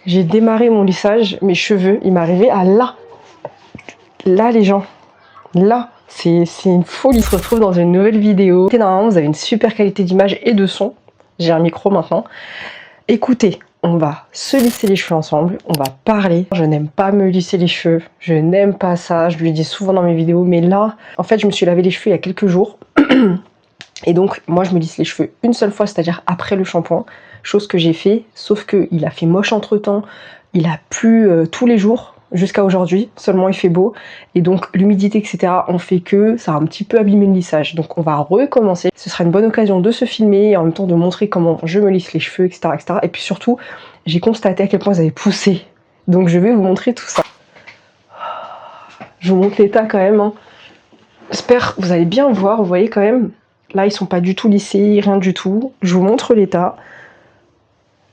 J'ai démarré mon lissage, mes cheveux, il m'est arrivé à là. Là les gens, là, c'est une folie. On se retrouve dans une nouvelle vidéo. Normalement vous avez une super qualité d'image et de son. J'ai un micro maintenant. Écoutez, on va se lisser les cheveux ensemble, on va parler. Je n'aime pas me lisser les cheveux, je n'aime pas ça, je le dis souvent dans mes vidéos, mais là, en fait, je me suis lavé les cheveux il y a quelques jours. Et donc, moi, je me lisse les cheveux une seule fois, c'est-à-dire après le shampoing. Chose que j'ai fait, sauf qu'il a fait moche entre-temps, il a plu tous les jours. Jusqu'à aujourd'hui, seulement il fait beau, et donc l'humidité etc. ont fait que ça a un petit peu abîmé le lissage, donc on va recommencer. Ce sera une bonne occasion de se filmer et en même temps de montrer comment je me lisse les cheveux etc. Et puis surtout, j'ai constaté à quel point ils avaient poussé, donc je vais vous montrer tout ça. Je vous montre l'état quand même, hein. J'espère que vous allez bien voir, vous voyez quand même, là ils sont pas du tout lissés, rien du tout. Je vous montre l'état.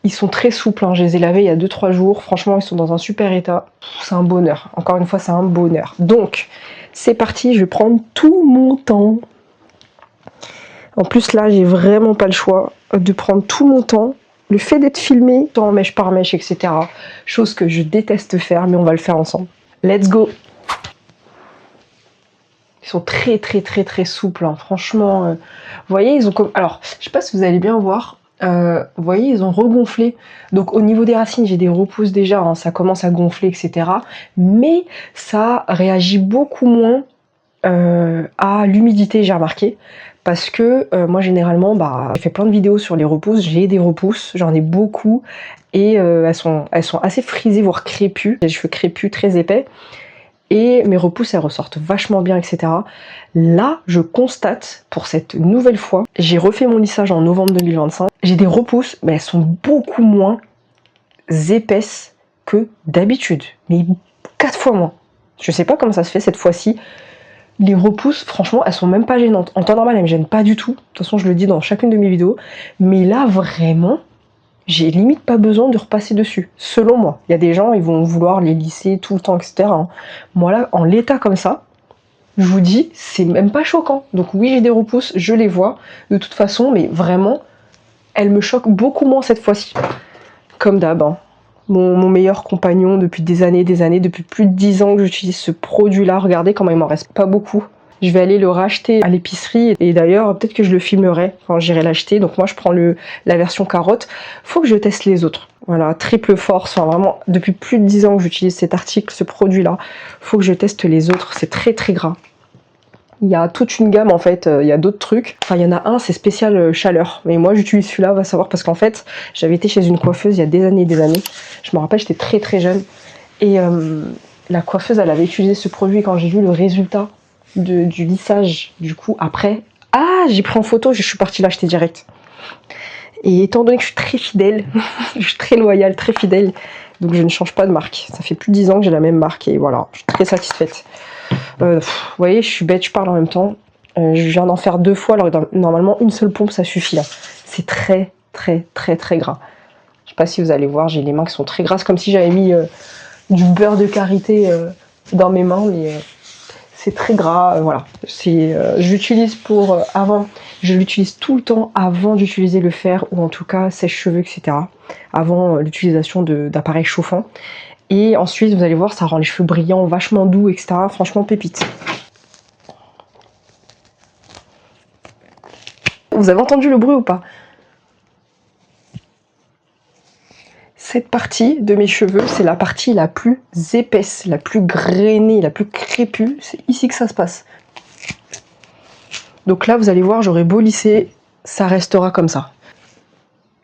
Ils sont très souples, hein. Je les ai lavés il y a 2-3 jours. Franchement, ils sont dans un super état. C'est un bonheur. Encore une fois, c'est un bonheur. Donc, c'est parti. Je vais prendre tout mon temps. En plus, là, j'ai vraiment pas le choix de prendre tout mon temps. Le fait d'être filmé, en mèche par mèche, etc. Chose que je déteste faire, mais on va le faire ensemble. Let's go! Ils sont très, très, très, très souples, hein. Franchement, vous voyez, ils ont comme... Alors, je sais pas si vous allez bien voir. Vous voyez, ils ont regonflé. Donc au niveau des racines, j'ai des repousses déjà, hein, ça commence à gonfler, etc. Mais ça réagit beaucoup moins à l'humidité, j'ai remarqué. Parce que moi, généralement, j'ai fait plein de vidéos sur les repousses. J'ai des repousses, j'en ai beaucoup. Et elles sont assez frisées, voire crépues. J'ai les cheveux crépus, très épais. Et mes repousses, elles ressortent vachement bien, etc. Là, je constate, pour cette nouvelle fois, j'ai refait mon lissage en novembre 2025. J'ai des repousses, mais elles sont beaucoup moins épaisses que d'habitude. Mais 4 fois moins. Je sais pas comment ça se fait cette fois-ci. Les repousses, franchement, elles sont même pas gênantes. En temps normal, elles me gênent pas du tout. De toute façon, je le dis dans chacune de mes vidéos. Mais là, vraiment... j'ai limite pas besoin de repasser dessus, selon moi. Il y a des gens, ils vont vouloir les lisser tout le temps, etc. Moi là, en l'état comme ça, je vous dis, c'est même pas choquant. Donc oui, j'ai des repousses, je les vois, de toute façon, mais vraiment, elles me choquent beaucoup moins cette fois-ci. Comme d'hab, hein. Mon meilleur compagnon depuis des années, depuis plus de 10 ans que j'utilise ce produit-là. Regardez comment il m'en reste pas beaucoup. Je vais aller le racheter à l'épicerie et d'ailleurs peut-être que je le filmerai quand j'irai l'acheter. Donc moi je prends la version carotte. Faut que je teste les autres. Voilà, triple force. Enfin vraiment depuis plus de 10 ans que j'utilise cet article, ce produit là. Faut que je teste les autres. C'est très très gras. Il y a toute une gamme en fait, il y a d'autres trucs. Enfin il y en a un, c'est spécial chaleur. Mais moi j'utilise celui-là, on va savoir, parce qu'en fait j'avais été chez une coiffeuse il y a des années et des années. Je me rappelle, j'étais très très jeune. Et la coiffeuse elle avait utilisé ce produit. Quand j'ai vu le résultat du lissage, du coup après, j'ai pris en photo, je suis partie l'acheter direct. Et étant donné que je suis très fidèle, je suis très loyale, très fidèle, donc je ne change pas de marque. Ça fait plus de 10 ans que j'ai la même marque et voilà, je suis très satisfaite. Vous voyez, je suis bête, je parle en même temps. Je viens d'en faire 2 fois, alors normalement une seule pompe ça suffit là. C'est très très très très gras. Je sais pas si vous allez voir, j'ai les mains qui sont très grasses, comme si j'avais mis du beurre de karité dans mes mains, mais c'est très gras, voilà. J'utilise pour avant, je l'utilise tout le temps avant d'utiliser le fer, ou en tout cas sèche-cheveux, etc. Avant l'utilisation d'appareils chauffants. Et ensuite, vous allez voir, ça rend les cheveux brillants, vachement doux, etc. Franchement, pépite. Vous avez entendu le bruit ou pas? Cette partie de mes cheveux, c'est la partie la plus épaisse, la plus grainée, la plus crépue. C'est ici que ça se passe. Donc là, vous allez voir, j'aurai beau lisser, ça restera comme ça.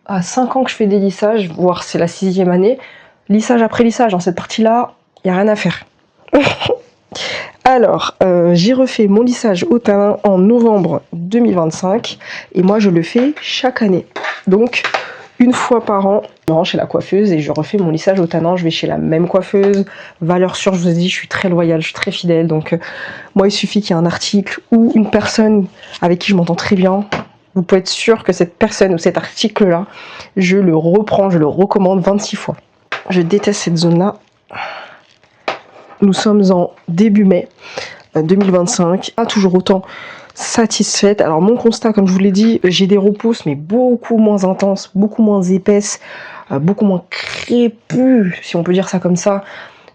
À 5 ans que je fais des lissages, voire c'est la 6e année, lissage après lissage, dans cette partie-là, il n'y a rien à faire. Alors, j'ai refait mon lissage au teint en novembre 2025, et moi je le fais chaque année. Donc, une fois par an, je rentre chez la coiffeuse et je refais mon lissage au tannant. Je vais chez la même coiffeuse. Valeur sûre, je vous ai dit, je suis très loyale, je suis très fidèle. Donc, moi, il suffit qu'il y ait un article ou une personne avec qui je m'entends très bien. Vous pouvez être sûr que cette personne ou cet article-là, je le reprends, je le recommande 26 fois. Je déteste cette zone-là. Nous sommes en début mai 2025. Pas toujours autant satisfaite. Alors mon constat, comme je vous l'ai dit, j'ai des repousses mais beaucoup moins intenses, beaucoup moins épaisses, beaucoup moins crépues, si on peut dire ça comme ça,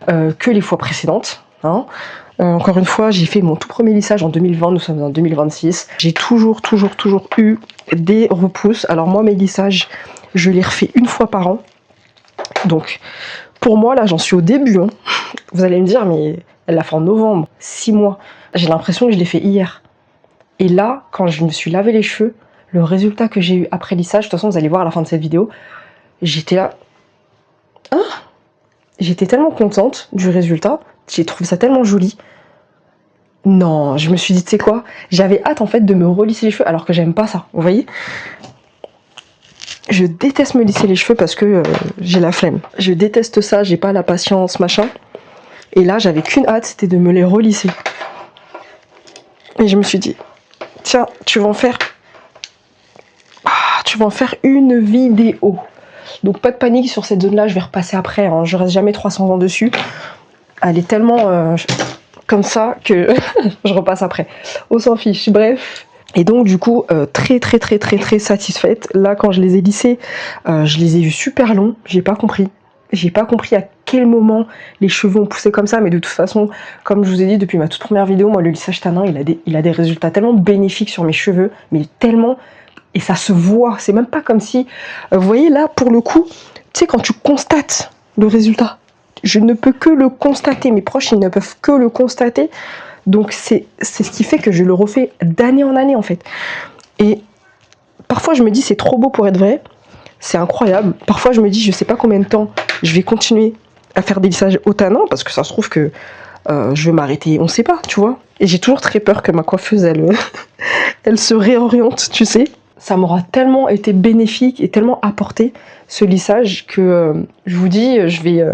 que les fois précédentes, hein. Encore une fois, j'ai fait mon tout premier lissage en 2020, nous sommes en 2026. J'ai toujours eu des repousses. Alors moi, mes lissages, je les refais une fois par an. Donc, pour moi, là, j'en suis au début, hein. Vous allez me dire, mais elle l'a fait en novembre, 6 mois. J'ai l'impression que je l'ai fait hier. Et là, quand je me suis lavé les cheveux, le résultat que j'ai eu après lissage, de toute façon, vous allez voir à la fin de cette vidéo, j'étais là... Hein? J'étais tellement contente du résultat. J'ai trouvé ça tellement joli. Non, je me suis dit, tu sais quoi? J'avais hâte en fait de me relisser les cheveux alors que j'aime pas ça, vous voyez? Je déteste me lisser les cheveux parce que j'ai la flemme. Je déteste ça, j'ai pas la patience, machin. Et là, j'avais qu'une hâte, c'était de me les relisser. Et je me suis dit, tiens, tu vas en faire une vidéo. Donc pas de panique sur cette zone-là, je vais repasser après, hein. Je reste jamais 300 ans dessus. Elle est tellement comme ça que je repasse après. On s'en fiche, bref. Et donc du coup, très satisfaite. Là, quand je les ai lissés, je les ai vus super longs. J'ai pas compris. J'ai pas compris à quel moment les cheveux ont poussé comme ça, mais de toute façon, comme je vous ai dit depuis ma toute première vidéo, moi le lissage tanin, il a des résultats tellement bénéfiques sur mes cheveux, mais tellement, et ça se voit. C'est même pas comme si, vous voyez là, pour le coup, tu sais quand tu constates le résultat, je ne peux que le constater, mes proches ils ne peuvent que le constater, donc c'est ce qui fait que je le refais d'année en année en fait. Et parfois je me dis c'est trop beau pour être vrai, c'est incroyable. Parfois je me dis je sais pas combien de temps je vais continuer à faire des lissages au tanin, parce que ça se trouve que je vais m'arrêter, on sait pas, tu vois. Et j'ai toujours très peur que ma coiffeuse elle se réoriente, tu sais. Ça m'aura tellement été bénéfique et tellement apporté ce lissage que je vous dis, je vais...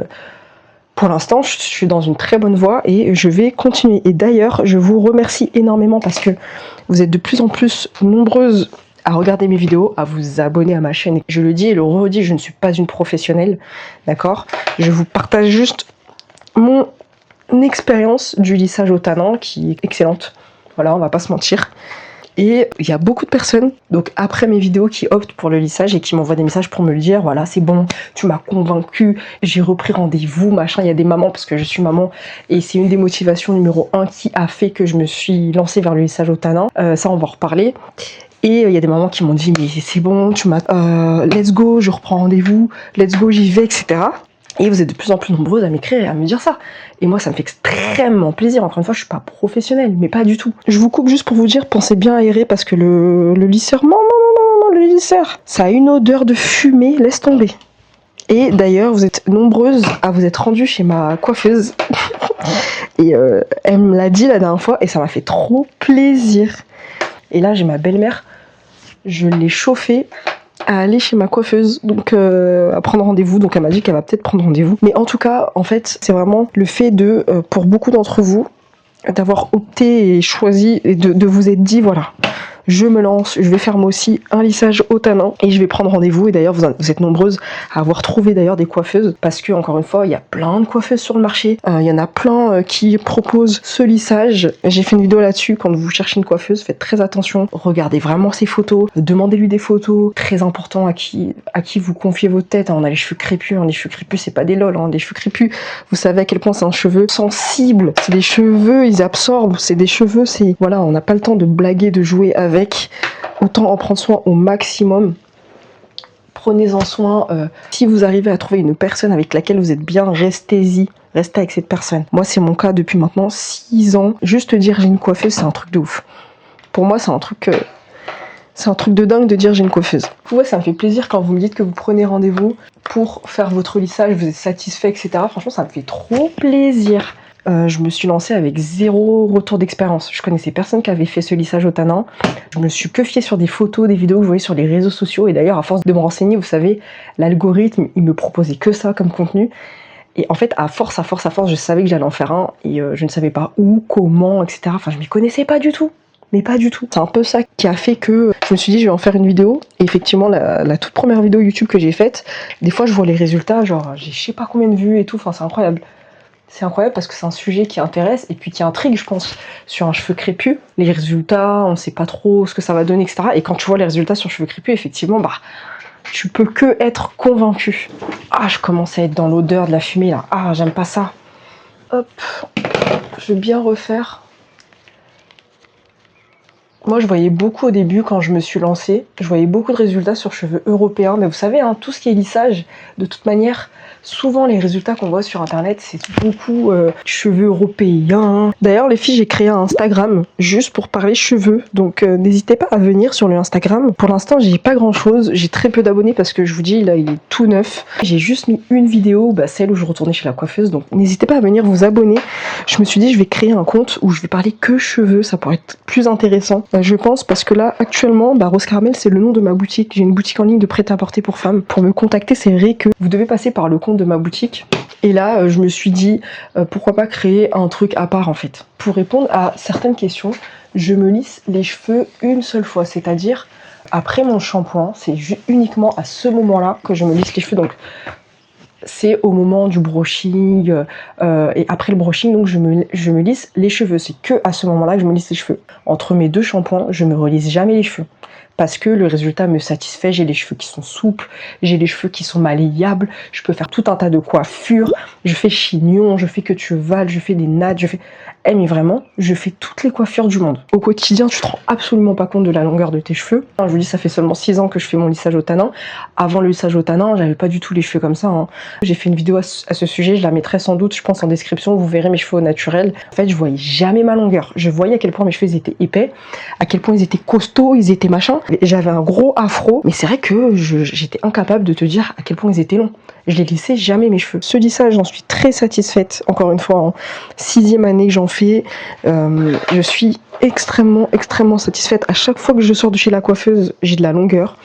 pour l'instant, je suis dans une très bonne voie et je vais continuer. Et d'ailleurs, je vous remercie énormément parce que vous êtes de plus en plus nombreuses à regarder mes vidéos, à vous abonner à ma chaîne. Je le dis et le redis, je ne suis pas une professionnelle, d'accord? Je vous partage juste mon expérience du lissage au tanin qui est excellente. Voilà, on va pas se mentir. Et il y a beaucoup de personnes, donc après mes vidéos, qui optent pour le lissage et qui m'envoient des messages pour me le dire, voilà, c'est bon, tu m'as convaincu, j'ai repris rendez-vous, machin. Il y a des mamans, parce que je suis maman, et c'est une des motivations numéro 1 qui a fait que je me suis lancée vers le lissage au tanin. Ça, on va en reparler. Et il y a des mamans qui m'ont dit, mais c'est bon, tu m'as... let's go, je reprends rendez-vous, let's go, j'y vais, etc. Et vous êtes de plus en plus nombreuses à m'écrire et à me dire ça. Et moi, ça me fait extrêmement plaisir. Encore une fois, je suis pas professionnelle, mais pas du tout. Je vous coupe juste pour vous dire, pensez bien aérer parce que le lisseur, non, le lisseur, ça a une odeur de fumée, laisse tomber. Et d'ailleurs, vous êtes nombreuses à vous être rendues chez ma coiffeuse. Et elle me l'a dit la dernière fois et ça m'a fait trop plaisir. Et là, j'ai ma belle-mère, je l'ai chauffée à aller chez ma coiffeuse, donc à prendre rendez-vous. Donc elle m'a dit qu'elle va peut-être prendre rendez-vous. Mais en tout cas, en fait, c'est vraiment le fait de, pour beaucoup d'entre vous, d'avoir opté et choisi, et de vous être dit, voilà, je me lance, je vais faire moi aussi un lissage au tanin et je vais prendre rendez-vous. Et d'ailleurs, vous êtes nombreuses à avoir trouvé d'ailleurs des coiffeuses parce que, encore une fois, il y a plein de coiffeuses sur le marché. Il y en a plein qui proposent ce lissage. J'ai fait une vidéo là-dessus. Quand vous cherchez une coiffeuse, faites très attention. Regardez vraiment ses photos. Demandez-lui des photos. Très important à qui vous confiez votre tête. On a les cheveux crépus. Les cheveux crépus, c'est pas des lol. Des cheveux crépus, vous savez à quel point c'est un cheveu sensible. C'est des cheveux, ils absorbent. C'est des cheveux, c'est... Voilà, on n'a pas le temps de blaguer, de jouer avec. Autant en prendre soin au maximum. Prenez-en soin. Si vous arrivez à trouver une personne avec laquelle vous êtes bien, restez-y. Restez avec cette personne. Moi, c'est mon cas depuis maintenant 6 ans. Juste dire j'ai une coiffeuse, c'est un truc de ouf. Pour moi, c'est un truc de dingue de dire j'ai une coiffeuse. Ouais, ça me fait plaisir quand vous me dites que vous prenez rendez-vous pour faire votre lissage, vous êtes satisfait, etc. Franchement, ça me fait trop plaisir. Je me suis lancée avec 0 retour d'expérience. Je connaissais personne qui avait fait ce lissage au tanin. Je me suis que fiée sur des photos, des vidéos que je voyais sur les réseaux sociaux. Et d'ailleurs, à force de me renseigner, vous savez, l'algorithme, il me proposait que ça comme contenu. Et en fait, à force, je savais que j'allais en faire un. Et je ne savais pas où, comment, etc. Enfin, je m'y connaissais pas du tout. Mais pas du tout. C'est un peu ça qui a fait que je me suis dit je vais en faire une vidéo. Et effectivement, la toute première vidéo YouTube que j'ai faite, des fois je vois les résultats, genre j'ai je sais pas combien de vues et tout. Enfin, c'est incroyable. C'est incroyable parce que c'est un sujet qui intéresse et puis qui intrigue, je pense, sur un cheveu crépus. Les résultats, on sait pas trop ce que ça va donner, etc. Et quand tu vois les résultats sur cheveux crépus, effectivement, bah, tu peux que être convaincu. Ah, je commence à être dans l'odeur de la fumée, là. Ah, j'aime pas ça. Hop, je vais bien refaire. Moi, je voyais beaucoup au début, quand je me suis lancée, je voyais beaucoup de résultats sur cheveux européens. Mais vous savez, hein, tout ce qui est lissage, de toute manière, souvent les résultats qu'on voit sur Internet, c'est beaucoup cheveux européens. D'ailleurs, les filles, j'ai créé un Instagram juste pour parler cheveux. Donc, n'hésitez pas à venir sur le Instagram. Pour l'instant, j'ai pas grand-chose. J'ai très peu d'abonnés parce que je vous dis, là, il est tout neuf. J'ai juste mis une vidéo, bah, celle où je retournais chez la coiffeuse. Donc, n'hésitez pas à venir vous abonner. Je me suis dit, je vais créer un compte où je vais parler que cheveux. Ça pourrait être plus intéressant. Je pense parce que là actuellement Rose Caramel c'est le nom de ma boutique, j'ai une boutique en ligne de prêt-à-porter pour femmes. Pour me contacter c'est vrai que vous devez passer par le compte de ma boutique et là je me suis dit pourquoi pas créer un truc à part en fait. Pour répondre à certaines questions, je me lisse les cheveux une seule fois, c'est-à-dire après mon shampoing, c'est uniquement à ce moment là que je me lisse les cheveux. Donc c'est au moment du brushing et après le brushing, donc je me lisse les cheveux. C'est que à ce moment-là que je me lisse les cheveux. Entre mes deux shampoings, je me relisse jamais les cheveux parce que le résultat me satisfait. J'ai les cheveux qui sont souples, j'ai les cheveux qui sont malléables, je peux faire tout un tas de coiffures, je fais chignon, je fais queue de cheval, je fais des nattes, je fais... Eh mais vraiment, je fais toutes les coiffures du monde. Au quotidien, tu te rends absolument pas compte de la longueur de tes cheveux. Je vous dis, ça fait seulement 6 ans que je fais mon lissage au tanin. Avant le lissage au tanin, j'avais pas du tout les cheveux comme ça. Hein. J'ai fait une vidéo à ce sujet, je la mettrai sans doute, je pense, en description. Vous verrez mes cheveux au naturel. En fait, je voyais jamais ma longueur. Je voyais à quel point mes cheveux ils étaient épais, à quel point ils étaient costauds, ils étaient machin. J'avais un gros afro, mais c'est vrai que j'étais incapable de te dire à quel point ils étaient longs. Je les lissais jamais mes cheveux. Ce lissage, j'en suis très satisfaite. Encore une fois, en 6e année que j'en fais, je suis extrêmement satisfaite. À chaque fois que je sors de chez la coiffeuse, j'ai de la longueur.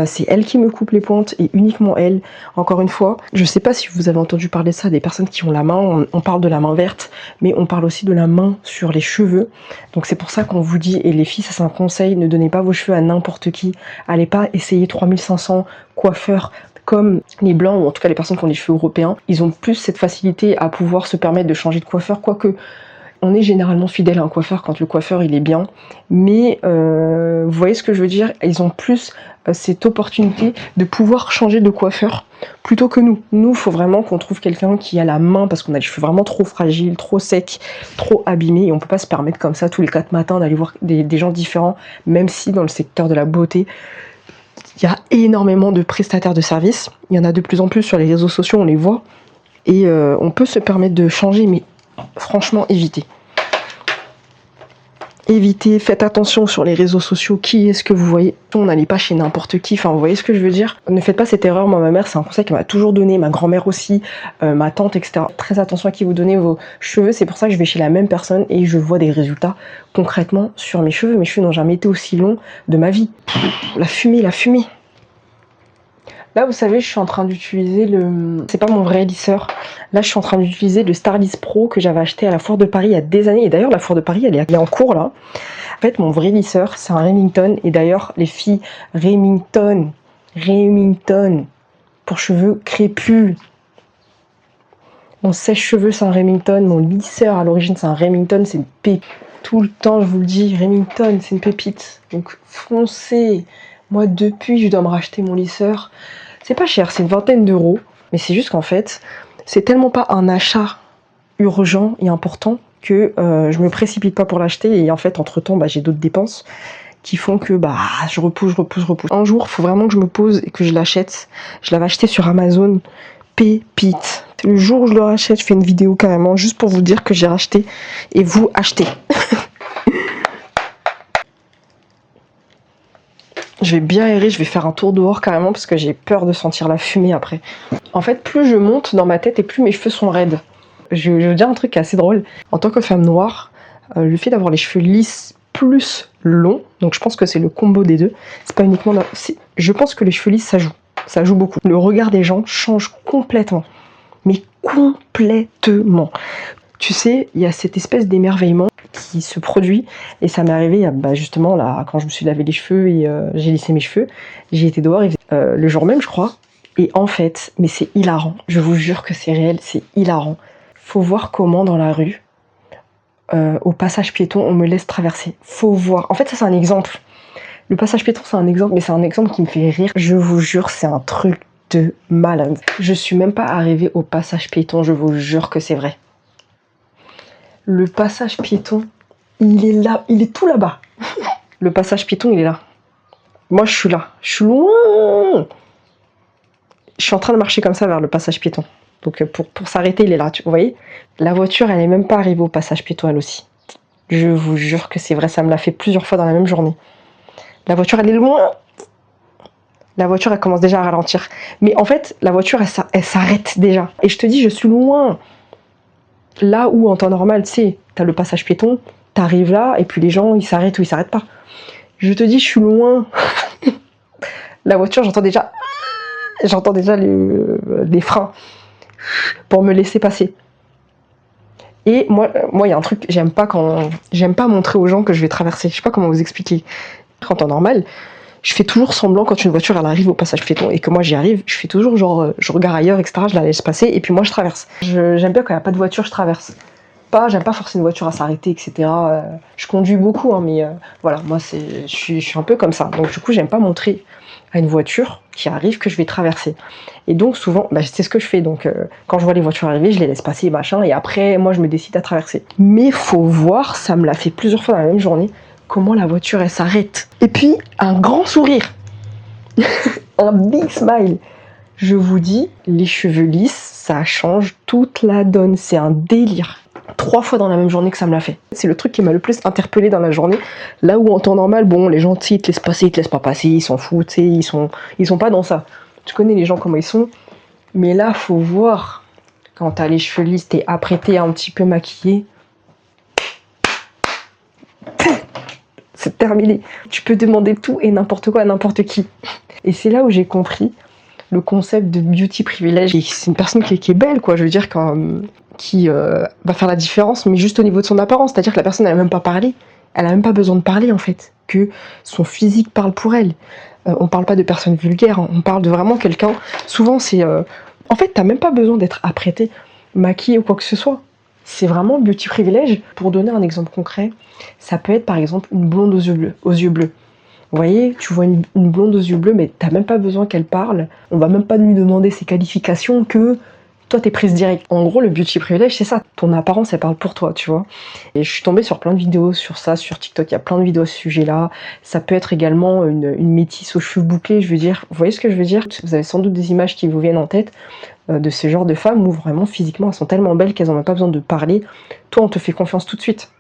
C'est elle qui me coupe les pointes et uniquement elle. Encore une fois, je sais pas si vous avez entendu parler de ça, des personnes qui ont la main, on parle de la main verte, mais on parle aussi de la main sur les cheveux. Donc c'est pour ça qu'on vous dit, et les filles, ça c'est un conseil, ne donnez pas vos cheveux à n'importe qui. Allez pas essayer 3500 coiffeurs comme les blancs, ou en tout cas les personnes qui ont des cheveux européens. Ils ont plus cette facilité à pouvoir se permettre de changer de coiffeur, quoique on est généralement fidèle à un coiffeur quand le coiffeur il est bien, mais vous voyez ce que je veux dire, ils ont plus cette opportunité de pouvoir changer de coiffeur plutôt que nous. Nous, il faut vraiment qu'on trouve quelqu'un qui a la main, parce qu'on a les cheveux vraiment trop fragiles, trop secs, trop abîmés, et on peut pas se permettre comme ça tous les 4 matins d'aller voir des gens différents, même si dans le secteur de la beauté, il y a énormément de prestataires de services, il y en a de plus en plus sur les réseaux sociaux, on les voit, et on peut se permettre de changer, mais franchement, évitez. Évitez, faites attention sur les réseaux sociaux, qui est-ce que vous voyez. On n'allait pas chez n'importe qui, enfin vous voyez ce que je veux dire. Ne faites pas cette erreur, moi ma mère c'est un conseil qu'elle m'a toujours donné, ma grand-mère aussi, ma tante, etc. Très attention à qui vous donnez vos cheveux, c'est pour ça que je vais chez la même personne et je vois des résultats concrètement sur mes cheveux. Mes cheveux n'ont jamais été aussi longs de ma vie. La fumée, la fumée. Là, vous savez, je suis en train d'utiliser le... C'est pas mon vrai lisseur. Là, je suis en train d'utiliser le Starlist Pro que j'avais acheté à la Foire de Paris il y a des années. Et d'ailleurs, la Foire de Paris, elle est en cours, là. En fait, mon vrai lisseur, c'est un Remington. Et d'ailleurs, les filles, Remington, pour cheveux crépus. Mon sèche-cheveux, c'est un Remington. Mon lisseur, à l'origine, c'est un Remington. C'est une pépite. Tout le temps, je vous le dis, Remington, c'est une pépite. Donc, foncez. Moi, depuis, je dois me racheter mon lisseur. C'est pas cher, c'est une 20aine d'euros. Mais c'est juste qu'en fait, c'est tellement pas un achat urgent et important que je me précipite pas pour l'acheter. Et en fait, entre-temps, j'ai d'autres dépenses qui font que je repousse. Un jour, il faut vraiment que je me pose et que je l'achète. Je l'avais acheté sur Amazon. Pépite. Le jour où je le rachète, je fais une vidéo carrément juste pour vous dire que j'ai racheté. Et vous, achetez. Je vais bien errer, je vais faire un tour dehors carrément parce que j'ai peur de sentir la fumée après. En fait, plus je monte dans ma tête et plus mes cheveux sont raides. Je veux dire un truc assez drôle. En tant que femme noire, le fait d'avoir les cheveux lisses plus longs, donc je pense que c'est le combo des deux, c'est pas uniquement... Je pense que les cheveux lisses, ça joue beaucoup. Le regard des gens change complètement. Mais complètement. Tu sais, il y a cette espèce d'émerveillement qui se produit, et ça m'est arrivé justement là quand je me suis lavé les cheveux et j'ai lissé mes cheveux, j'ai été dehors le jour même je crois, et en fait, mais c'est hilarant, je vous jure que c'est réel, c'est hilarant. faut voir comment dans la rue, au passage piéton, on me laisse traverser. Faut voir. En fait, ça c'est un exemple. Le passage piéton, c'est un exemple, mais c'est un exemple qui me fait rire. Je vous jure, c'est un truc de malade. Je suis même pas arrivée au passage piéton, je vous jure que c'est vrai. Le passage piéton, il est là, il est tout là-bas. Le passage piéton, il est là. Moi, je suis là. Je suis loin. Je suis en train de marcher comme ça vers le passage piéton. Donc, pour s'arrêter, il est là. Vous voyez? La voiture, elle est même pas arrivée au passage piéton, elle aussi. Je vous jure que c'est vrai, ça me l'a fait plusieurs fois dans la même journée. La voiture, elle est loin. La voiture, elle commence déjà à ralentir. Mais en fait, la voiture, elle s'arrête déjà. Et je te dis, je suis loin. Là où, en temps normal, tu sais, t'as le passage piéton, t'arrives là, et puis les gens, ils s'arrêtent ou ils s'arrêtent pas. Je te dis, je suis loin. La voiture, j'entends déjà les freins pour me laisser passer. Et moi, il y a un truc, j'aime pas montrer aux gens que je vais traverser. Je sais pas comment vous expliquer. En temps normal, je fais toujours semblant quand une voiture elle arrive au passage piéton et que moi j'y arrive, je fais toujours genre je regarde ailleurs, etc. Je la laisse passer et puis moi je traverse. J'aime bien quand il n'y a pas de voiture, je traverse. J'aime pas forcer une voiture à s'arrêter, etc. Je conduis beaucoup, hein, mais voilà, moi je suis un peu comme ça. Donc du coup, j'aime pas montrer à une voiture qui arrive que je vais traverser. Et donc souvent, c'est ce que je fais. Donc quand je vois les voitures arriver, je les laisse passer, machin, et après, moi je me décide à traverser. Mais faut voir, ça me l'a fait plusieurs fois dans la même journée, comment la voiture elle s'arrête. Et puis, un grand sourire. Un big smile. Je vous dis, les cheveux lisses, ça change toute la donne. C'est un délire. 3 fois dans la même journée que ça me l'a fait. C'est le truc qui m'a le plus interpellé dans la journée. Là où en temps normal, bon, les gens, ils te laissent passer, ils te laissent pas passer, ils s'en foutent, ils sont pas dans ça. Tu connais les gens comment ils sont. Mais là, faut voir. Quand t'as les cheveux lisses, t'es apprêté, un petit peu maquillé. C'est terminé. Tu peux demander tout et n'importe quoi à n'importe qui. Et c'est là où j'ai compris le concept de beauty privilège. C'est une personne qui est belle, quoi. Je veux dire, qui va faire la différence, mais juste au niveau de son apparence. C'est-à-dire que la personne, elle n'a même pas parlé. Elle n'a même pas besoin de parler, en fait. Que son physique parle pour elle. On parle pas de personnes vulgaires, hein. On parle de vraiment quelqu'un. Souvent, c'est... En fait, t'as même pas besoin d'être apprêté, maquillé ou quoi que ce soit. C'est vraiment beauty privilège. Pour donner un exemple concret, ça peut être par exemple une blonde aux yeux bleus. Vous voyez, tu vois une blonde aux yeux bleus, mais t'as même pas besoin qu'elle parle. On va même pas lui demander ses qualifications, que toi t'es prise direct. En gros, le beauty privilège, c'est ça. Ton apparence, elle parle pour toi, tu vois. Et je suis tombée sur plein de vidéos sur ça, sur TikTok. Il y a plein de vidéos à ce sujet-là. Ça peut être également une métisse aux cheveux bouclés, je veux dire. Vous voyez ce que je veux dire? Vous avez sans doute des images qui vous viennent en tête de ce genre de femmes où vraiment physiquement elles sont tellement belles qu'elles n'ont même pas besoin de parler. Toi, on te fait confiance tout de suite.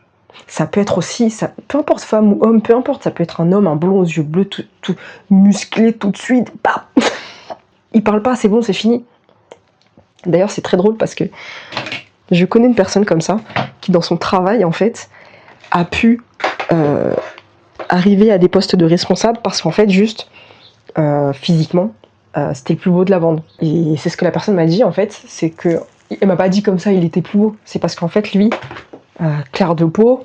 Ça peut être aussi, peu importe femme ou homme, peu importe, ça peut être un homme, un blond aux yeux bleus, tout musclé tout de suite. Bah il parle pas, c'est bon, c'est fini. D'ailleurs, c'est très drôle parce que je connais une personne comme ça qui, dans son travail, en fait, a pu arriver à des postes de responsable parce qu'en fait, juste physiquement, c'était le plus beau de la bande. Et c'est ce que la personne m'a dit, en fait, c'est que elle m'a pas dit comme ça, il était plus beau. C'est parce qu'en fait, lui, clair de peau,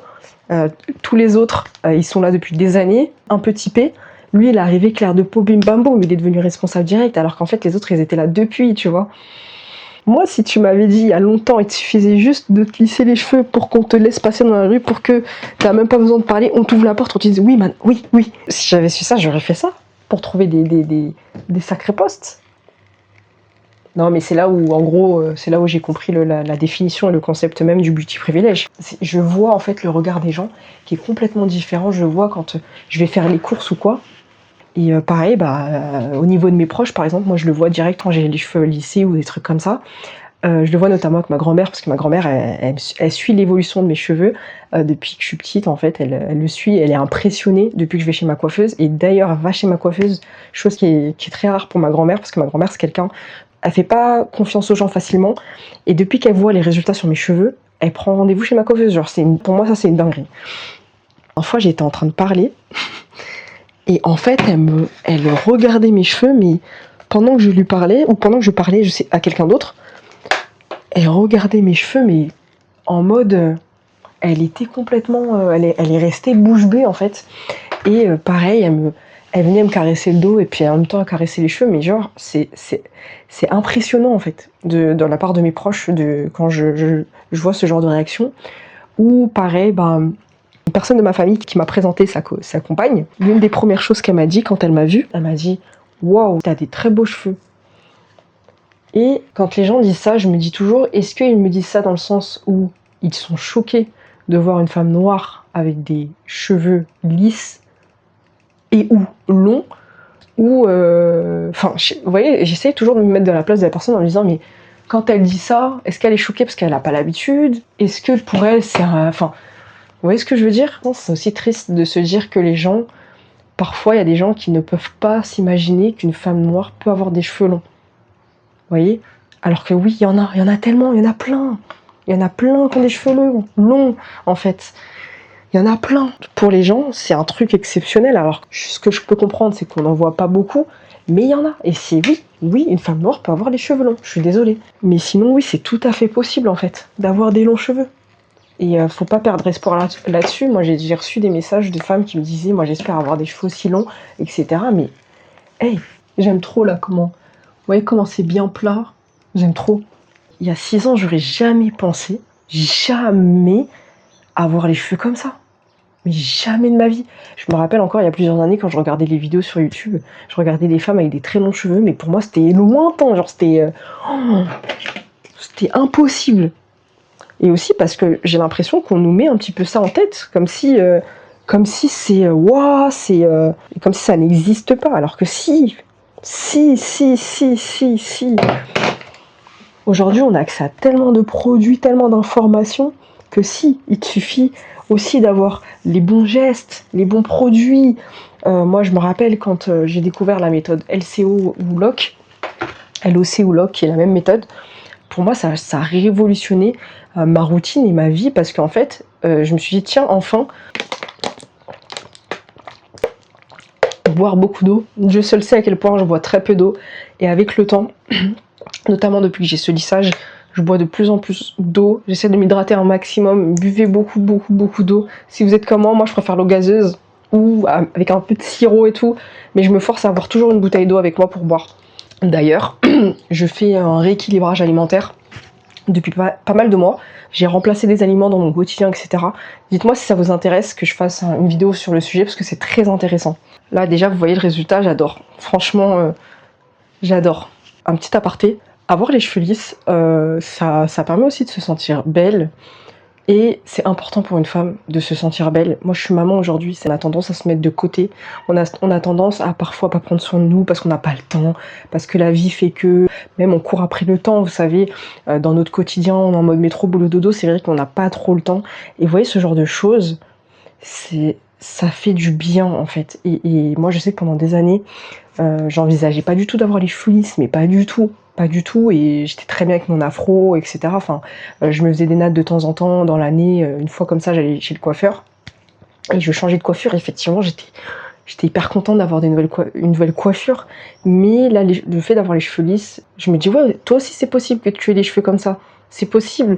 tous les autres, ils sont là depuis des années, un peu typés. Lui, il est arrivé clair de peau, bim bam boum, il est devenu responsable direct, alors qu'en fait, les autres, ils étaient là depuis, tu vois. Moi, si tu m'avais dit il y a longtemps, il te suffisait juste de te lisser les cheveux pour qu'on te laisse passer dans la rue, pour que t'as même pas besoin de parler, on t'ouvre la porte, on te dit oui, man, oui, oui. Si j'avais su ça, j'aurais fait ça, pour trouver des sacrés postes. Non, mais c'est là où, en gros, c'est là où j'ai compris la définition et le concept même du beauty privilège. Je vois en fait le regard des gens qui est complètement différent. Je vois quand je vais faire les courses ou quoi. Et pareil, au niveau de mes proches, par exemple, moi je le vois direct quand j'ai les cheveux lissés ou des trucs comme ça. Je le vois notamment avec ma grand-mère, parce que ma grand-mère, elle suit l'évolution de mes cheveux depuis que je suis petite, en fait. Elle le suit, elle est impressionnée depuis que je vais chez ma coiffeuse. Et d'ailleurs, elle va chez ma coiffeuse, chose qui est très rare pour ma grand-mère, parce que ma grand-mère, c'est quelqu'un... Elle fait pas confiance aux gens facilement. Et depuis qu'elle voit les résultats sur mes cheveux, elle prend rendez-vous chez ma coiffeuse. Genre, pour moi, ça, c'est une dinguerie. Une fois, j'étais en train de parler. Et en fait, elle regardait mes cheveux, mais pendant que je lui parlais, ou pendant que je parlais, je sais, à quelqu'un d'autre, elle regardait mes cheveux, mais en mode... elle était complètement... elle est restée bouche bée, en fait. Et pareil, Elle venait me caresser le dos et puis en même temps à caresser les cheveux, mais genre, c'est impressionnant en fait, de la part de mes proches, quand je vois ce genre de réaction. Ou pareil, ben, une personne de ma famille qui m'a présenté sa compagne, l'une des premières choses qu'elle m'a dit quand elle m'a vue, elle m'a dit « Waouh, t'as des très beaux cheveux ». Et quand les gens disent ça, je me dis toujours, est-ce qu'ils me disent ça dans le sens où ils sont choqués de voir une femme noire avec des cheveux lisses et ou longs, ou enfin, vous voyez, j'essaie toujours de me mettre dans la place de la personne en me disant, mais quand elle dit ça, est-ce qu'elle est choquée parce qu'elle n'a pas l'habitude? Est-ce que pour elle, c'est un... Enfin, vous voyez ce que je veux dire? C'est aussi triste de se dire que les gens, parfois, il y a des gens qui ne peuvent pas s'imaginer qu'une femme noire peut avoir des cheveux longs. Vous voyez? Alors que oui, il y en a tellement, il y en a plein. Il y en a plein qui ont des cheveux longs, en fait. Il y en a plein. Pour les gens, c'est un truc exceptionnel. Alors, ce que je peux comprendre, c'est qu'on n'en voit pas beaucoup, mais il y en a. Et c'est oui, une femme noire peut avoir les cheveux longs. Je suis désolée. Mais sinon, oui, c'est tout à fait possible, en fait, d'avoir des longs cheveux. Et faut pas perdre espoir là-dessus. Moi, j'ai reçu des messages de femmes qui me disaient, moi, j'espère avoir des cheveux aussi longs, etc. Mais, hey, j'aime trop, là, comment... Vous voyez comment c'est bien plat? J'aime trop. Il y a 6 ans, j'aurais jamais pensé, jamais, avoir les cheveux comme ça. Mais jamais de ma vie. Je me rappelle encore il y a plusieurs années quand je regardais les vidéos sur YouTube, je regardais des femmes avec des très longs cheveux, mais pour moi c'était lointain, genre c'était impossible. Et aussi parce que j'ai l'impression qu'on nous met un petit peu ça en tête, comme si c'est waouh, comme si ça n'existe pas, alors que si. Aujourd'hui, on a accès à tellement de produits, tellement d'informations, que si, il te suffit aussi d'avoir les bons gestes, les bons produits. Moi, je me rappelle quand j'ai découvert la méthode LCO ou LOC, LOC ou LOC, qui est la même méthode, pour moi, ça a révolutionné ma routine et ma vie, parce qu'en fait, je me suis dit, tiens, enfin, boire beaucoup d'eau. Dieu seul sait à quel point je bois très peu d'eau. Et avec le temps, notamment depuis que j'ai ce lissage, je bois de plus en plus d'eau. J'essaie de m'hydrater un maximum. Buvez beaucoup d'eau. Si vous êtes comme moi je préfère l'eau gazeuse ou avec un peu de sirop et tout. Mais je me force à avoir toujours une bouteille d'eau avec moi pour boire. D'ailleurs, je fais un rééquilibrage alimentaire depuis pas mal de mois. J'ai remplacé des aliments dans mon quotidien, etc. Dites-moi si ça vous intéresse que je fasse une vidéo sur le sujet parce que c'est très intéressant. Là déjà vous voyez le résultat, j'adore. Franchement, j'adore. Un petit aparté, avoir les cheveux lisses, ça permet aussi de se sentir belle. Et c'est important pour une femme de se sentir belle. Moi je suis maman aujourd'hui, on a tendance à se mettre de côté. On a tendance à parfois pas prendre soin de nous parce qu'on n'a pas le temps, parce que la vie fait que, même on court après le temps, vous savez, dans notre quotidien, on est en mode métro, boulot, dodo, c'est vrai qu'on n'a pas trop le temps. Et vous voyez ce genre de choses, ça fait du bien en fait. Et moi je sais que pendant des années, j'envisageais pas du tout d'avoir les cheveux lisses, mais pas du tout. Pas du tout, et j'étais très bien avec mon afro, etc. Enfin, je me faisais des nattes de temps en temps dans l'année, une fois comme ça, j'allais chez le coiffeur, et je changeais de coiffure, et effectivement, j'étais hyper contente d'avoir une nouvelle coiffure, mais là, le fait d'avoir les cheveux lisses, je me dis, ouais, toi aussi c'est possible que tu aies les cheveux comme ça, c'est possible,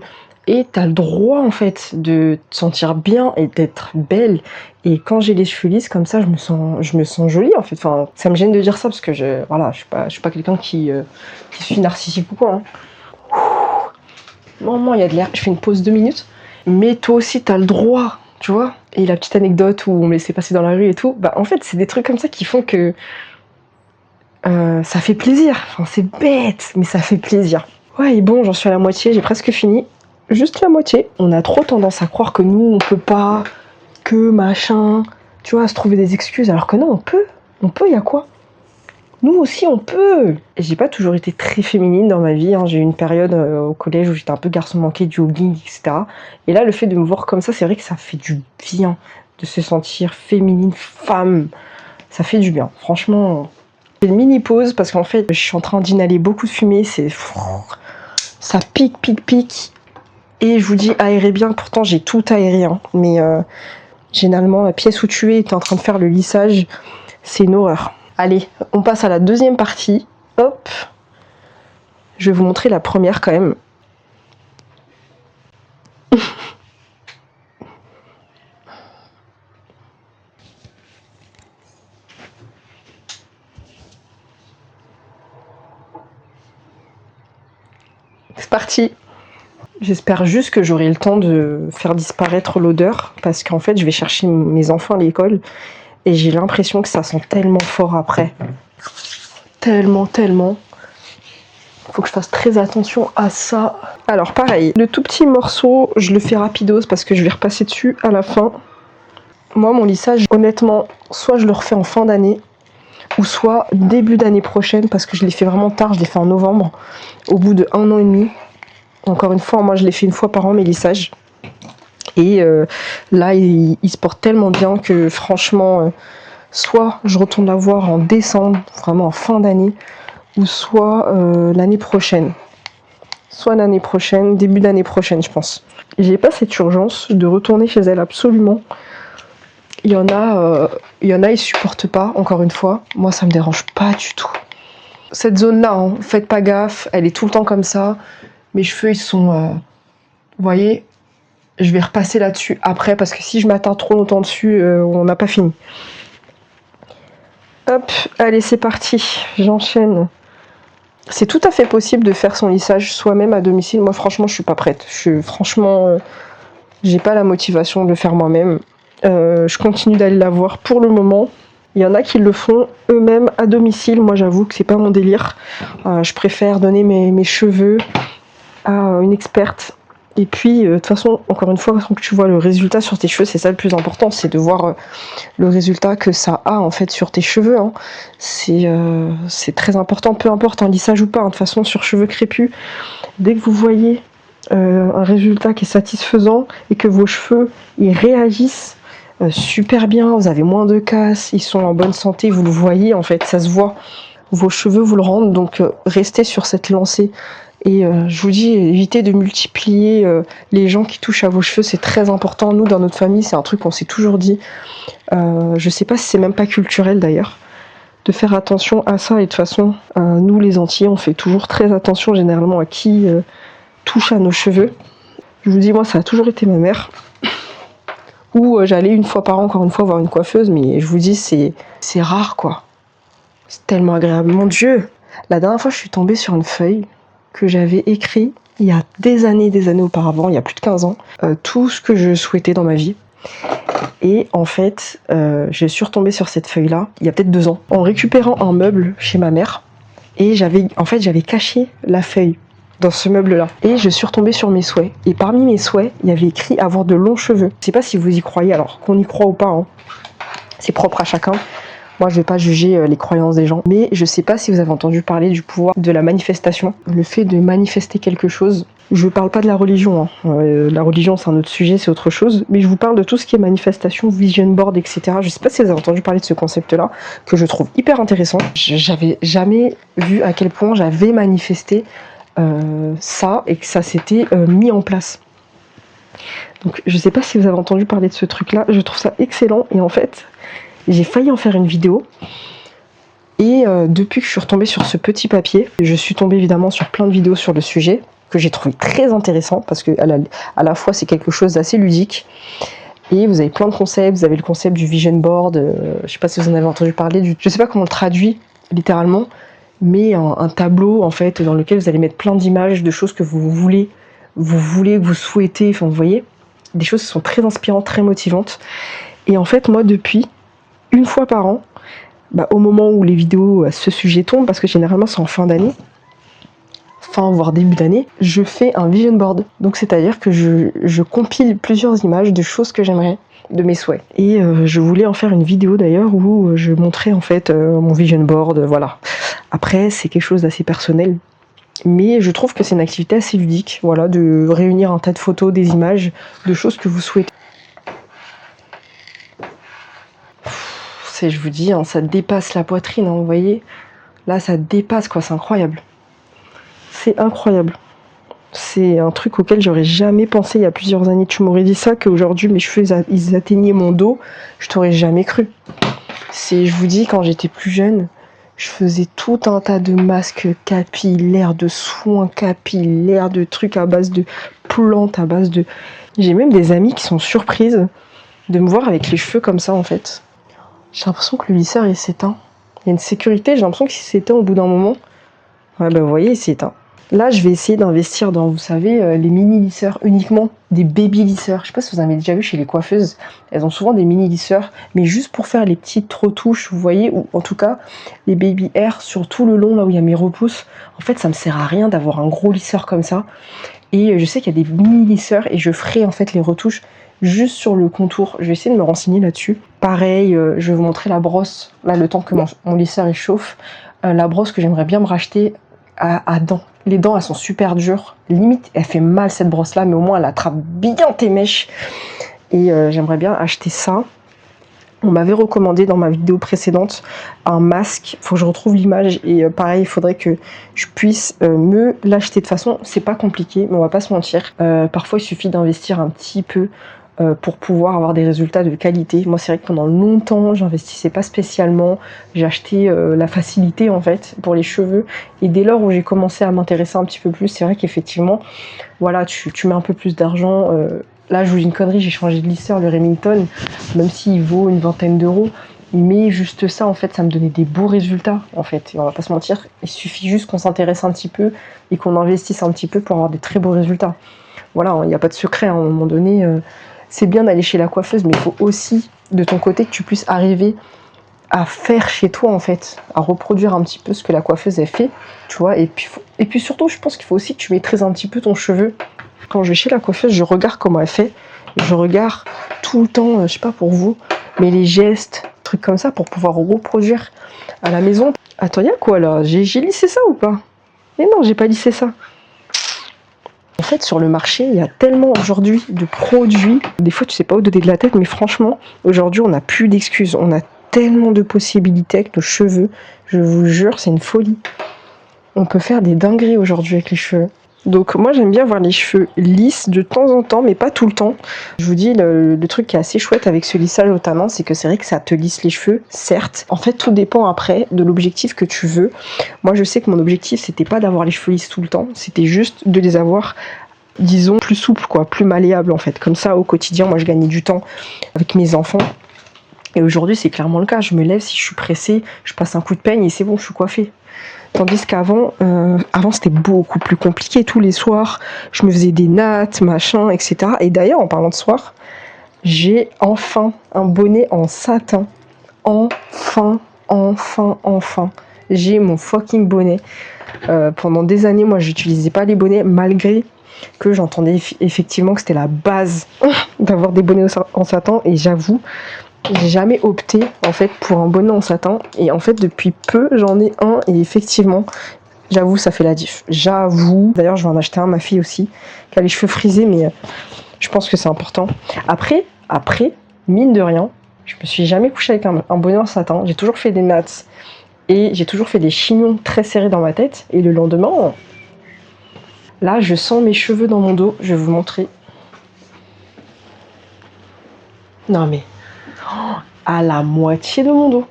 et t'as le droit, en fait, de te sentir bien et d'être belle. Et quand j'ai les cheveux lisses comme ça, je me sens jolie, en fait. Enfin, ça me gêne de dire ça parce que je suis pas quelqu'un qui suis narcissique ou quoi. Hein. Maman, il y a de l'air. Je fais une pause 2 minutes. Mais toi aussi, t'as le droit, tu vois. Et la petite anecdote où on me laissait passer dans la rue et tout, bah en fait, c'est des trucs comme ça qui font que ça fait plaisir. Enfin, c'est bête, mais ça fait plaisir. Ouais, et bon, j'en suis à la moitié, j'ai presque fini. Juste la moitié. On a trop tendance à croire que nous, on peut pas, que machin, tu vois, à se trouver des excuses, alors que non, on peut, y a quoi? Nous aussi, on peut. Et j'ai pas toujours été très féminine dans ma vie, hein. J'ai eu une période au collège où j'étais un peu garçon manqué, jogging, etc. Et là, le fait de me voir comme ça, c'est vrai que ça fait du bien de se sentir féminine, femme. Ça fait du bien, franchement. J'ai une mini pause parce qu'en fait, je suis en train d'inhaler beaucoup de fumée, ça pique. Et je vous dis aérez bien, pourtant j'ai tout aéré, hein. Mais généralement, la pièce où tu es en train de faire le lissage, c'est une horreur. Allez, on passe à la deuxième partie. Hop. Je vais vous montrer la première quand même. parti. J'espère juste que j'aurai le temps de faire disparaître l'odeur parce qu'en fait je vais chercher mes enfants à l'école et j'ai l'impression que ça sent tellement fort après. Tellement. Faut que je fasse très attention à ça. Alors pareil, le tout petit morceau, je le fais rapidos parce que je vais repasser dessus à la fin. Moi mon lissage, honnêtement, soit je le refais en fin d'année ou soit début d'année prochaine parce que je l'ai fait vraiment tard, je l'ai fait en novembre, au bout de 1 an et demi. Encore une fois, moi je les fais une fois par an mes lissages. Et là, ils se portent tellement bien que franchement, soit je retourne la voir en décembre, vraiment en fin d'année, ou soit l'année prochaine. Soit l'année prochaine, début d'année prochaine, je pense. J'ai pas cette urgence de retourner chez elle absolument. Il y en a, ils supportent pas, encore une fois. Moi, ça me dérange pas du tout. Cette zone-là, hein, faites pas gaffe, elle est tout le temps comme ça. Mes cheveux, ils sont... vous voyez, je vais repasser là-dessus après, parce que si je m'attarde trop longtemps dessus, on n'a pas fini. Hop, allez, c'est parti, j'enchaîne. C'est tout à fait possible de faire son lissage soi-même à domicile. Moi, franchement, je suis pas prête. Franchement, j'ai pas la motivation de le faire moi-même. Je continue d'aller la voir pour le moment. Il y en a qui le font eux-mêmes à domicile. Moi, j'avoue que c'est pas mon délire. Je préfère donner mes cheveux à une experte. Et puis, de toute façon, encore une fois, quand tu vois le résultat sur tes cheveux, c'est ça le plus important, c'est de voir le résultat que ça a en fait sur tes cheveux. Hein. C'est très important, peu importe un lissage ou pas. Hein. De toute façon, sur cheveux crépus, dès que vous voyez un résultat qui est satisfaisant et que vos cheveux ils réagissent super bien, vous avez moins de casse, ils sont en bonne santé, vous le voyez en fait, ça se voit. Vos cheveux vous le rendent, donc restez sur cette lancée. Et je vous dis, évitez de multiplier les gens qui touchent à vos cheveux, c'est très important. Nous, dans notre famille, c'est un truc qu'on s'est toujours dit. Je sais pas si c'est même pas culturel d'ailleurs, de faire attention à ça. Et de toute façon, nous les Antillais, on fait toujours très attention généralement à qui touche à nos cheveux. Je vous dis, moi, ça a toujours été ma mère. Ou j'allais une fois par an, encore une fois, voir une coiffeuse, mais je vous dis, c'est rare, quoi. C'est tellement agréable. Mon Dieu! La dernière fois, je suis tombée sur une feuille que j'avais écrit il y a des années auparavant, il y a plus de 15 ans, tout ce que je souhaitais dans ma vie. Et en fait, je suis retombée sur cette feuille-là, il y a peut-être 2 ans, en récupérant un meuble chez ma mère. Et j'avais caché la feuille dans ce meuble-là. Et je suis retombée sur mes souhaits. Et parmi mes souhaits, il y avait écrit avoir de longs cheveux. Je sais pas si vous y croyez, alors qu'on y croit ou pas, hein. C'est propre à chacun. Moi, je vais pas juger les croyances des gens. Mais je sais pas si vous avez entendu parler du pouvoir de la manifestation. Le fait de manifester quelque chose. Je parle pas de la religion. Hein. La religion, c'est un autre sujet, c'est autre chose. Mais je vous parle de tout ce qui est manifestation, vision board, etc. Je sais pas si vous avez entendu parler de ce concept-là, que je trouve hyper intéressant. J'avais jamais vu à quel point j'avais manifesté ça et que ça s'était mis en place. Donc, je sais pas si vous avez entendu parler de ce truc-là. Je trouve ça excellent. Et en fait... j'ai failli en faire une vidéo et depuis que je suis retombée sur ce petit papier, je suis tombée évidemment sur plein de vidéos sur le sujet que j'ai trouvé très intéressant parce que à la fois c'est quelque chose d'assez ludique et vous avez plein de concepts. Vous avez le concept du vision board, je sais pas si vous en avez entendu parler, je sais pas comment on le traduit littéralement, mais un tableau en fait dans lequel vous allez mettre plein d'images de choses que vous voulez, que vous souhaitez, enfin vous voyez, des choses qui sont très inspirantes, très motivantes. Et en fait moi depuis une fois par an, au moment où les vidéos à ce sujet tombent, parce que généralement c'est en fin d'année, fin voire début d'année, je fais un vision board. Donc c'est-à-dire que je compile plusieurs images de choses que j'aimerais, de mes souhaits. Et je voulais en faire une vidéo d'ailleurs où je montrais en fait mon vision board, voilà. Après c'est quelque chose d'assez personnel, mais je trouve que c'est une activité assez ludique, voilà, de réunir un tas de photos, des images, de choses que vous souhaitez. Je vous dis, hein, ça dépasse la poitrine, hein, vous voyez. Là, ça dépasse, quoi, c'est incroyable. C'est incroyable. C'est un truc auquel j'aurais jamais pensé il y a plusieurs années. Tu m'aurais dit ça, qu'aujourd'hui, mes cheveux, ils atteignaient mon dos, je t'aurais jamais cru. Je vous dis, quand j'étais plus jeune, je faisais tout un tas de masques capillaires, de soins capillaires, de trucs à base de plantes, à base de... J'ai même des amies qui sont surprises de me voir avec les cheveux comme ça, en fait. J'ai l'impression que le lisseur il s'éteint. Il y a une sécurité, j'ai l'impression qu'il s'éteint au bout d'un moment. Ouais, vous voyez, il s'éteint. Là, je vais essayer d'investir dans, vous savez, les mini lisseurs, uniquement des baby lisseurs. Je sais pas si vous en avez déjà vu chez les coiffeuses. Elles ont souvent des mini lisseurs, mais juste pour faire les petites retouches, vous voyez, ou en tout cas les baby hair sur tout le long, là où il y a mes repousses. En fait, ça me sert à rien d'avoir un gros lisseur comme ça. Et je sais qu'il y a des mini lisseurs et je ferai en fait les retouches juste sur le contour. Je vais essayer de me renseigner là-dessus. Pareil, je vais vous montrer la brosse, là, le temps que mon lisseur il chauffe. La brosse que j'aimerais bien me racheter à dents. Les dents, elles sont super dures. Limite, elle fait mal cette brosse-là, mais au moins, elle attrape bien tes mèches. Et j'aimerais bien acheter ça. On m'avait recommandé dans ma vidéo précédente un masque. Il faut que je retrouve l'image. Et pareil, il faudrait que je puisse me l'acheter. De toute façon, c'est pas compliqué, mais on va pas se mentir. Parfois, il suffit d'investir un petit peu pour pouvoir avoir des résultats de qualité. Moi, c'est vrai que pendant longtemps, j'investissais pas spécialement. J'ai acheté la facilité, en fait, pour les cheveux. Et dès lors où j'ai commencé à m'intéresser un petit peu plus, c'est vrai qu'effectivement, voilà, tu mets un peu plus d'argent. Là, je vous dis une connerie, j'ai changé de lisseur, le Remington, même s'il vaut une vingtaine d'euros. Mais juste ça, en fait, ça me donnait des beaux résultats, en fait. Et on va pas se mentir, il suffit juste qu'on s'intéresse un petit peu et qu'on investisse un petit peu pour avoir des très beaux résultats. Voilà, il n'y a pas de secret, hein, à un moment donné... c'est bien d'aller chez la coiffeuse, mais il faut aussi, de ton côté, que tu puisses arriver à faire chez toi, en fait, à reproduire un petit peu ce que la coiffeuse a fait, tu vois. Et puis surtout, je pense qu'il faut aussi que tu maîtrises un petit peu ton cheveu. Quand je vais chez la coiffeuse, je regarde comment elle fait. Je regarde tout le temps, je sais pas pour vous, mais les gestes, trucs comme ça, pour pouvoir reproduire à la maison. Attends, il y a quoi là? J'ai lissé ça ou pas? Mais non, j'ai pas lissé ça. En fait, sur le marché, il y a tellement aujourd'hui de produits. Des fois, tu sais pas où donner de la tête, mais franchement, aujourd'hui, on n'a plus d'excuses. On a tellement de possibilités avec nos cheveux. Je vous jure, c'est une folie. On peut faire des dingueries aujourd'hui avec les cheveux. Donc moi, j'aime bien avoir les cheveux lisses de temps en temps, mais pas tout le temps. Je vous dis, le truc qui est assez chouette avec ce lissage au talent, c'est que c'est vrai que ça te lisse les cheveux, certes. En fait, tout dépend après de l'objectif que tu veux. Moi, je sais que mon objectif, c'était pas d'avoir les cheveux lisses tout le temps, c'était juste de les avoir, disons, plus souples, quoi, plus malléables en fait. Comme ça, au quotidien, moi, je gagnais du temps avec mes enfants. Et aujourd'hui, c'est clairement le cas. Je me lève, si je suis pressée, je passe un coup de peigne et c'est bon, je suis coiffée. Tandis qu'avant, c'était beaucoup plus compliqué. Tous les soirs, je me faisais des nattes, machin, etc. Et d'ailleurs, en parlant de soir, j'ai enfin un bonnet en satin. Enfin. J'ai mon fucking bonnet. Pendant des années, moi, j'utilisais pas les bonnets, malgré que j'entendais effectivement que c'était la base d'avoir des bonnets en satin. Et j'avoue, j'ai jamais opté en fait pour un bonnet en satin. Et en fait, depuis peu, j'en ai un. Et effectivement, j'avoue, ça fait la diff. J'avoue. D'ailleurs, je vais en acheter un, ma fille aussi, qui a les cheveux frisés, mais je pense que c'est important. Après, mine de rien, je me suis jamais couchée avec un bonnet en satin. J'ai toujours fait des nattes et j'ai toujours fait des chignons très serrés dans ma tête. Et le lendemain, là, je sens mes cheveux dans mon dos. Je vais vous montrer. Non mais, à la moitié de mon dos.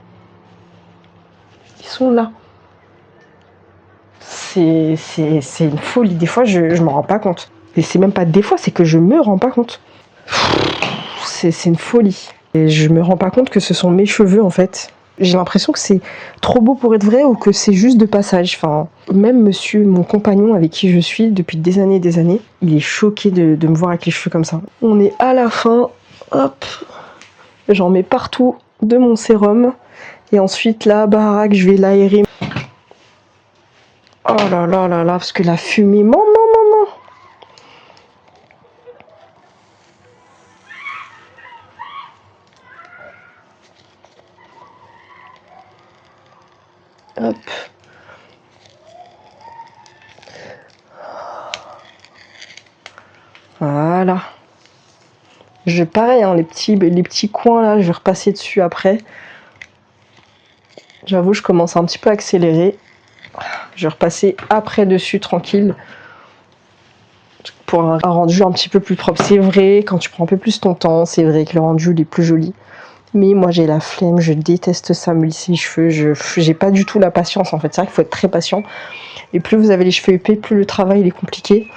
Ils sont là. C'est une folie. Des fois, je m'en rends pas compte. Et c'est même pas des fois, c'est que je me rends pas compte. C'est une folie. Et je me rends pas compte que ce sont mes cheveux, en fait. J'ai l'impression que c'est trop beau pour être vrai ou que c'est juste de passage. Enfin, même monsieur, mon compagnon avec qui je suis depuis des années et des années, il est choqué de me voir avec les cheveux comme ça. On est à la fin. Hop. J'en mets partout de mon sérum. Et ensuite, la baraque, je vais l'aérer. Oh là là là là, parce que la fumée, maman. Hop. Voilà. Pareil, hein, les petits coins là, je vais repasser dessus après. J'avoue, je commence un petit peu à accélérer. Je vais repasser après dessus tranquille. Pour un rendu un petit peu plus propre. C'est vrai, quand tu prends un peu plus ton temps, c'est vrai que le rendu il est plus joli. Mais moi j'ai la flemme, je déteste ça, me lisser les cheveux. J'ai pas du tout la patience en fait. C'est vrai qu'il faut être très patient. Et plus vous avez les cheveux épais, plus le travail il est compliqué.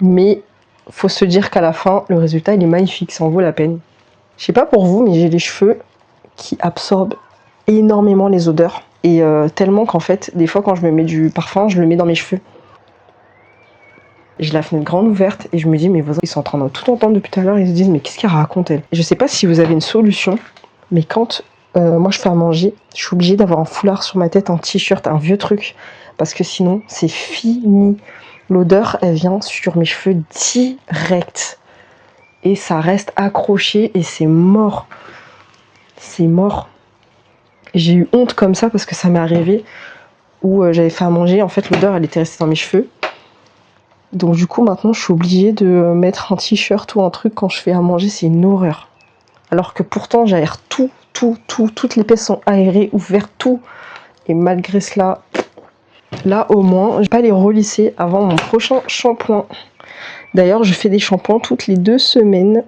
Mais faut se dire qu'à la fin, le résultat il est magnifique, ça en vaut la peine. Je sais pas pour vous, mais j'ai les cheveux qui absorbent énormément les odeurs. Et tellement qu'en fait, des fois quand je me mets du parfum, je le mets dans mes cheveux. J'ai la fenêtre grande ouverte et je me dis, mes voisins, ils sont en train de tout entendre depuis tout à l'heure. Ils se disent, mais qu'est-ce qu'elle raconte, elle? Je sais pas si vous avez une solution, mais quand moi je fais à manger, je suis obligée d'avoir un foulard sur ma tête, un t-shirt, un vieux truc. Parce que sinon, c'est fini. L'odeur, elle vient sur mes cheveux direct. Et ça reste accroché et c'est mort. C'est mort. J'ai eu honte comme ça parce que ça m'est arrivé où j'avais fait à manger. En fait, l'odeur, elle était restée dans mes cheveux. Donc du coup, maintenant, je suis obligée de mettre un t-shirt ou un truc quand je fais à manger. C'est une horreur. Alors que pourtant, j'aère tout. Toutes les pièces sont aérées, ouvertes, tout. Et malgré cela, là au moins, je vais pas les relisser avant mon prochain shampoing. D'ailleurs, je fais des shampoings toutes les 2 semaines.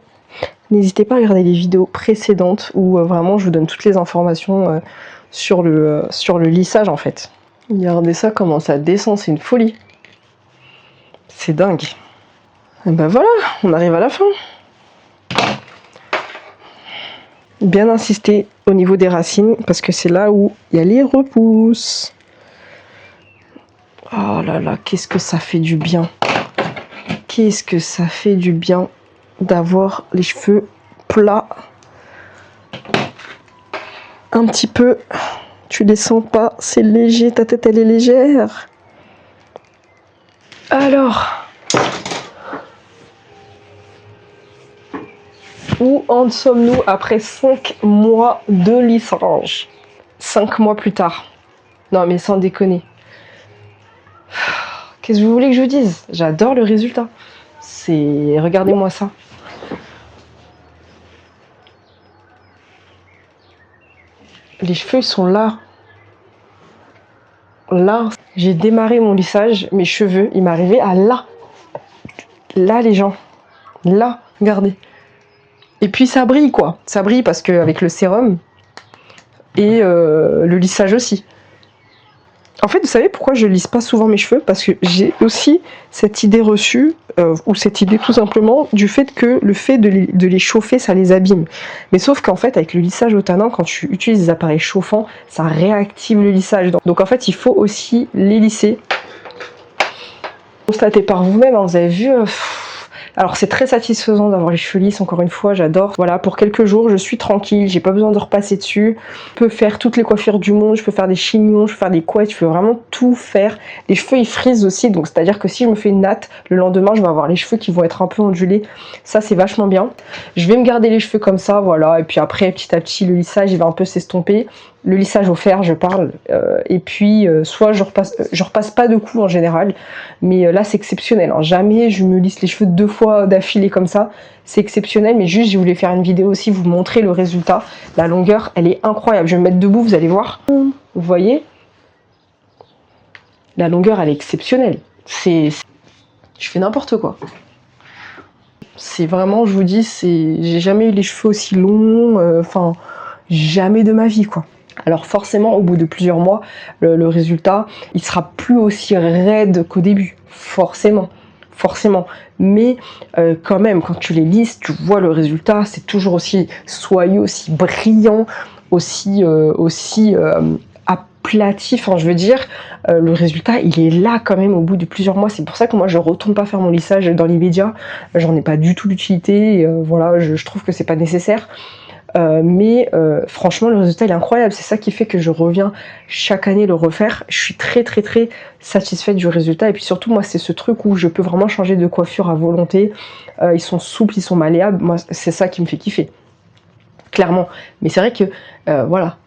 N'hésitez pas à regarder les vidéos précédentes où vraiment je vous donne toutes les informations sur le lissage en fait. Regardez ça, comment ça descend, c'est une folie. C'est dingue. Et ben voilà, on arrive à la fin. Bien insister au niveau des racines parce que c'est là où il y a les repousses. Oh là là, qu'est-ce que ça fait du bien. Qu'est-ce que ça fait du bien d'avoir les cheveux plats. Un petit peu. Tu les sens pas, c'est léger, ta tête elle est légère. Alors, où en sommes-nous après 5 mois de lissage? 5 mois plus tard. Non mais sans déconner. Qu'est-ce que vous voulez que je vous dise? J'adore le résultat. Regardez-moi ça. Les cheveux ils sont là. Là, j'ai démarré mon lissage, mes cheveux, il m'arrivait à là. Là les gens. Là, regardez. Et puis ça brille quoi. Ça brille parce qu'avec le sérum et le lissage aussi. En fait, vous savez pourquoi je lisse pas souvent mes cheveux? Parce que j'ai aussi cette idée reçue, ou cette idée tout simplement, du fait que le fait de les chauffer, ça les abîme. Mais sauf qu'en fait, avec le lissage au tanin, quand tu utilises des appareils chauffants, ça réactive le lissage. Donc en fait, il faut aussi les lisser. Constatez par vous-même, hein, vous avez vu... Alors c'est très satisfaisant d'avoir les cheveux lisses, encore une fois, j'adore. Voilà, pour quelques jours, je suis tranquille, j'ai pas besoin de repasser dessus. Je peux faire toutes les coiffures du monde, je peux faire des chignons, je peux faire des couettes, je peux vraiment tout faire. Les cheveux ils frisent aussi, donc c'est-à-dire que si je me fais une natte, le lendemain je vais avoir les cheveux qui vont être un peu ondulés. Ça c'est vachement bien. Je vais me garder les cheveux comme ça, voilà, et puis après petit à petit le lissage il va un peu s'estomper. Le lissage au fer, je parle, et puis soit je repasse pas de coups en général, mais là c'est exceptionnel, hein. Jamais je me lisse les cheveux 2 fois d'affilée comme ça, c'est exceptionnel, mais juste je voulais faire une vidéo aussi, vous montrer le résultat. La longueur, elle est incroyable, je vais me mettre debout, vous allez voir, vous voyez, la longueur elle est exceptionnelle, je fais n'importe quoi. C'est vraiment, je vous dis, j'ai jamais eu les cheveux aussi longs, enfin, jamais de ma vie quoi. Alors forcément, au bout de plusieurs mois, le résultat, il sera plus aussi raide qu'au début, forcément. Mais quand même, quand tu les lisses, tu vois le résultat, c'est toujours aussi soyeux, aussi brillant, aussi aplati. Enfin, je veux dire, le résultat, il est là quand même au bout de plusieurs mois. C'est pour ça que moi, je retourne pas faire mon lissage dans l'immédiat. J'en ai pas du tout d'utilité. Voilà, je trouve que c'est pas nécessaire. Mais franchement le résultat il est incroyable, c'est ça qui fait que je reviens chaque année le refaire. Je suis très satisfaite du résultat et puis surtout moi c'est ce truc où je peux vraiment changer de coiffure à volonté. Ils sont souples, ils sont malléables, moi c'est ça qui me fait kiffer, clairement. Mais c'est vrai que voilà,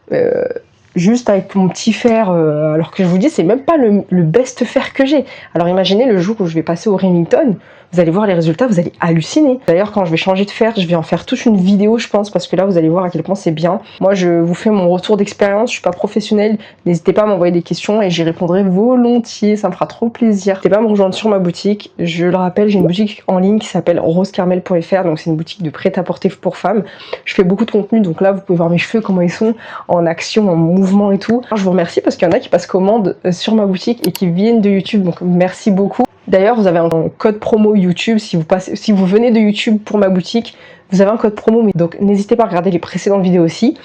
juste avec mon petit fer, alors que je vous dis c'est même pas le best fer que j'ai. Alors imaginez le jour où je vais passer au Remington, vous allez voir les résultats, vous allez halluciner. D'ailleurs quand je vais changer de fer, je vais en faire toute une vidéo je pense, parce que là vous allez voir à quel point c'est bien. Moi je vous fais mon retour d'expérience, je suis pas professionnelle, n'hésitez pas à m'envoyer des questions et j'y répondrai volontiers, ça me fera trop plaisir. N'hésitez pas à me rejoindre sur ma boutique, je le rappelle j'ai une boutique en ligne qui s'appelle rosecarmel.fr, donc c'est une boutique de prêt-à-porter pour femmes. Je fais beaucoup de contenu, donc là vous pouvez voir mes cheveux, comment ils sont en action, en mouvement et tout. Alors, je vous remercie parce qu'il y en a qui passent commande sur ma boutique et qui viennent de YouTube, donc merci beaucoup. D'ailleurs, vous avez un code promo YouTube, si vous venez de YouTube pour ma boutique, vous avez un code promo, donc n'hésitez pas à regarder les précédentes vidéos aussi.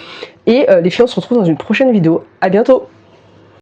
Et les filles, on se retrouve dans une prochaine vidéo. À bientôt!